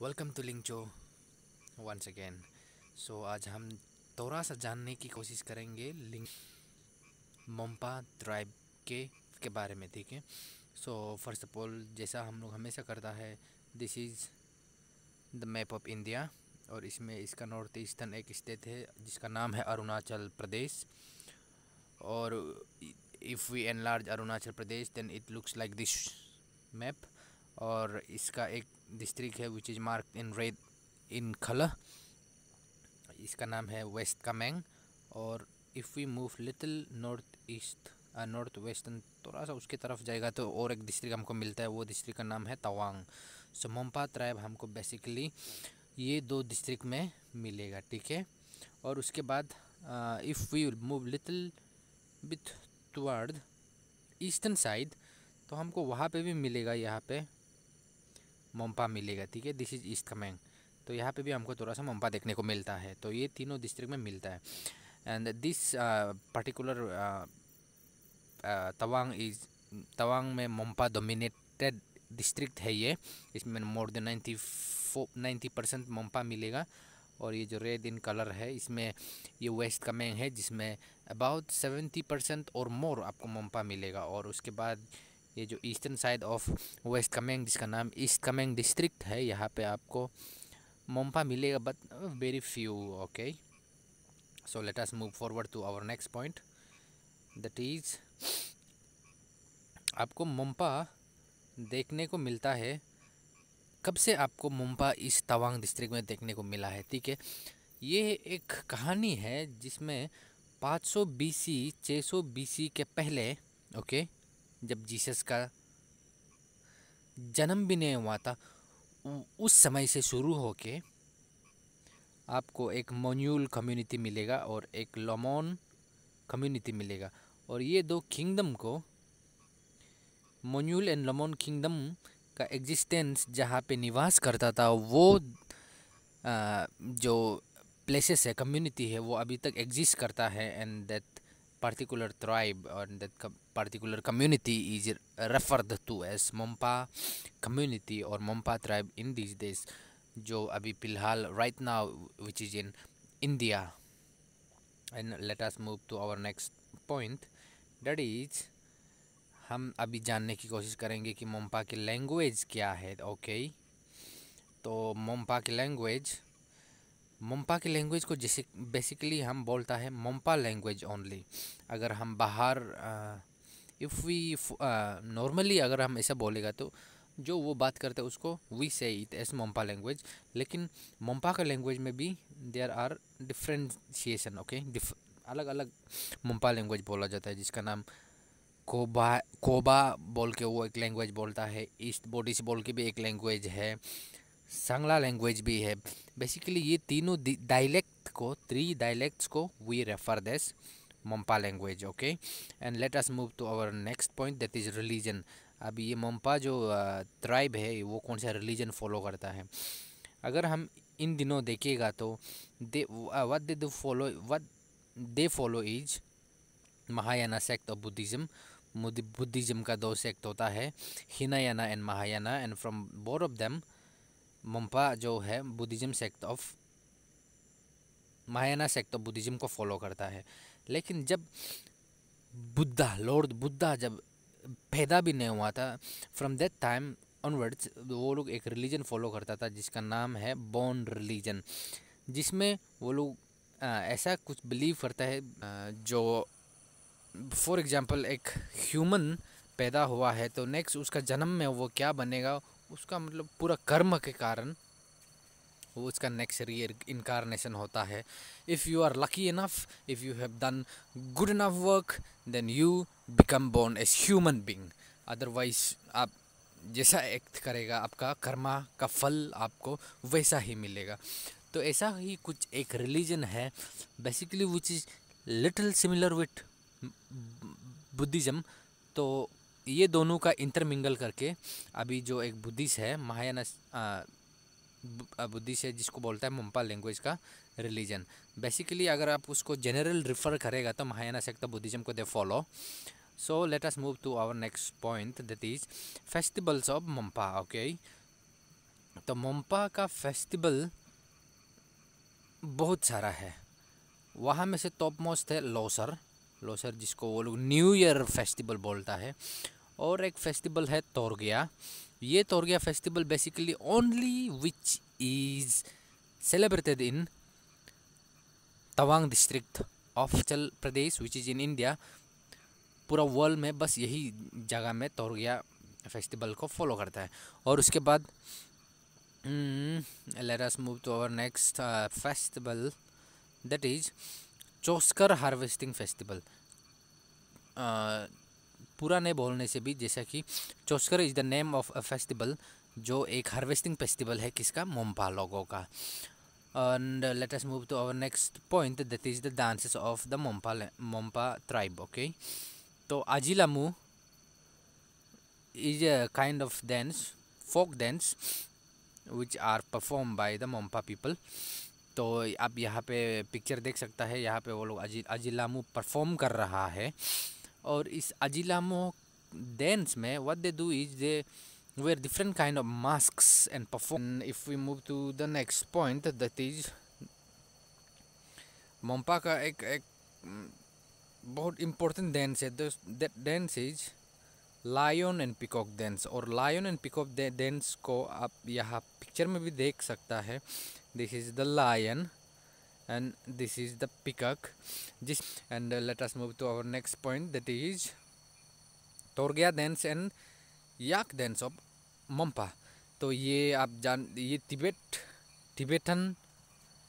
Welcome to लिंगचो once again. So आज हम थोड़ा सा जानने की कोशिश करेंगे लिंग मोम्पा ट्राइब के बारे में, ठीक है। सो फर्स्ट ऑफ ऑल, जैसा हम लोग हमेशा करता है, this is the map of India. और इसमें इसका नॉर्थ ईस्टर्न एक स्टेट है जिसका नाम है अरुणाचल प्रदेश। और if we enlarge Arunachal Pradesh then it looks like this map. और इसका एक डिस्ट्रिक्ट है which is marked in red in colour, इसका नाम है वेस्ट कामेंग। और if we move little north east north western थोड़ा सा उसके तरफ जाएगा तो और एक डिस्ट्रिक्ट हमको मिलता है, वो डिस्ट्रिक्ट का नाम है तवांग। सो मोम्पा ट्राइब हमको बेसिकली ये दो डिस्ट्रिक्ट में मिलेगा, ठीक है। और उसके बाद if we move little bit toward eastern side तो हमको वहाँ पे भी मिलेगा, यहाँ पे मोम्पा मिलेगा, ठीक है। दिस इज़ ईस्ट कामेंग, तो यहाँ पे भी हमको थोड़ा सा मोम्पा देखने को मिलता है। तो ये तीनों डिस्ट्रिक्ट में मिलता है। एंड दिस पर्टिकुलर तवांग में मोम्पा डोमिनेटेड डिस्ट्रिक्ट है ये। इसमें मोर देन 90% मोम्पा मिलेगा। और ये जो रेड इन कलर है इसमें ये वेस्ट कामेंग है जिसमें अबाउट 70% और मोर आपको मोम्पा मिलेगा। और उसके बाद ये जो eastern side of West Kameng जिसका नाम ईस्ट कामेंग डिस्ट्रिक्ट है, यहाँ पे आपको मोम्पा मिलेगा but very few, okay. So let us move forward to our next point, that is आपको मोम्पा देखने को मिलता है। कब से आपको मोम्पा इस तवांग डिस्ट्रिक्ट में देखने को मिला है, ठीक है। ये एक कहानी है जिसमें 500 BC 600 BC के पहले, ओके, जब जीसस का जन्म भी नहीं हुआ था, उस समय से शुरू होके आपको एक मोन्यूल कम्युनिटी मिलेगा और एक लोमोन कम्युनिटी मिलेगा। और ये दो किंगडम को, मोन्यूल एंड लोमोन किंगडम का एग्जिस्टेंस जहाँ पे निवास करता था, वो जो प्लेसेस है, कम्युनिटी है, वो अभी तक एग्जिस्ट करता है। And that particular tribe or that particular community is referred to as Mompa community or Mompa tribe in these days, जो अभी फिलहाल right now which is in India. And let us move to our next point, that is हम अभी जानने की कोशिश करेंगे कि मोम्पा की लैंग्वेज क्या है, ओके। तो मोम्पा की लैंग्वेज को जैसे बेसिकली हम बोलता है मोम्पा लैंग्वेज ओनली। अगर हम बाहर इफ़ वी नॉर्मली अगर हम ऐसा बोलेगा तो जो वो बात करते हैं उसको वी से इट एज मोम्पा लैंग्वेज। लेकिन मोम्पा का लैंग्वेज में भी देयर आर डिफ्रेंशिएशन, ओके। अलग अलग मोम्पा लैंग्वेज बोला जाता है जिसका नाम कोबा बोल के वो एक लैंग्वेज बोलता है, ईस्ट बोडिस बोल के भी एक लैंग्वेज है, सांगला लैंग्वेज भी है। बेसिकली ये तीनों थ्री डायलेक्ट्स को we refer this Monpa language, okay. And let us move to our next point, that is religion. अभी ये मोम्पा जो ट्राइब है वो कौन सा रिलीजन फॉलो करता है। अगर हम इन दिनों देखिएगा तो what they follow is Mahayana sect of Buddhism. Buddhism का दो सेक्ट होता है, Hinayana and Mahayana. And from both of them Monpa जो है Buddhism sect of Mahayana sect of Buddhism को फॉलो करता है। लेकिन जब लॉर्ड बुद्धा जब पैदा भी नहीं हुआ था, फ्रॉम दैट टाइम ऑनवर्ड्स वो लोग एक रिलीजन फॉलो करता था जिसका नाम है बॉन रिलीजन, जिसमें वो लोग ऐसा कुछ बिलीव करता है जो फॉर एग्जांपल एक ह्यूमन पैदा हुआ है तो नेक्स्ट उसका जन्म में वो क्या बनेगा, उसका मतलब पूरा कर्म के कारण वो उसका नेक्स्ट री इनकारनेशन होता है। If you are lucky enough, if you have done good enough work, then you become born as human being. Otherwise आप जैसा एक्ट करेगा आपका कर्मा का फल आपको वैसा ही मिलेगा। तो ऐसा ही कुछ एक रिलीजन है basically which is little similar with Buddhism. तो ये दोनों का इंटरमिंगल करके अभी जो एक बुद्धिस्ट है महायाना बुद्धिस्ट है जिसको बोलता है मोम्पा लैंग्वेज का रिलीजन। बेसिकली अगर आप उसको जनरल रिफ़र करेगा तो महायाना सेक्ट ऑफ बुद्धिज़्म को they follow. So let us move to our next point, that is festivals of Monpa, okay. तो मोम्पा का फेस्टिवल बहुत सारा है। वहाँ में से टॉप मोस्ट है लोसर, लोसर जिसको वो लोग न्यू ईयर फेस्टिवल बोलता है। और एक फेस्टिवल है तोरगिया। ये Torgya festival basically only which is celebrated in Tawang district of Arunachal Pradesh which is in India. पूरा वर्ल्ड में बस यही जगह में तोरगिया फेस्टिवल को फॉलो करता है। और उसके बाद let us move to our next festival, that is Choskar harvesting festival. पूरा नहीं बोलने से भी, जैसा कि Choskar is the name of a festival, जो एक हार्वेस्टिंग फेस्टिवल है किसका, मोम्पा लोगों का। And let us move to our next point, that is the dances of the Monpa tribe. Okay, तो Ajilamu is a kind of dance, folk dance, which are performed by the Mompa people. तो आप यहाँ पे picture देख सकता है, यहाँ पे वो लोग अजिलामू परफॉर्म कर रहा है। और इस अजिलामू डांस में what they do is they wear different kind of masks and perform. If we move to the next point, that is Monpa का एक बहुत इम्पोर्टेंट डांस है। That dance is lion and peacock dance. और lion and peacock dance को आप यहाँ picture में भी देख सकता है। This is the lion and this is the peacock. जिस and let us move to our next point, that is Torgya dance and yak dance of Monpa. तो ये आप ये तिबेटन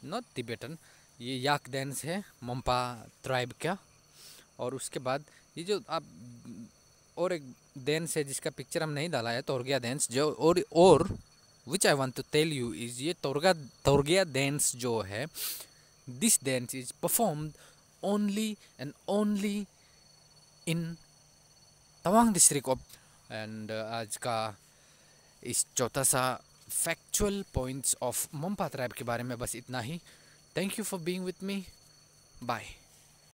नॉट तिबेटन, ये याक डांस है मोम्पा ट्राइब का। और उसके बाद ये जो आप और एक डांस है जिसका पिक्चर हम नहीं डाला है, तोरगिया डांस, जो और which I want to tell you is ये तोरगिया डांस जो है, this dance is performed only and only in Tawang district of. एंड आज का इस छोटा सा factual points of Monpa tribe के बारे में बस इतना ही। Thank you for being with me, bye.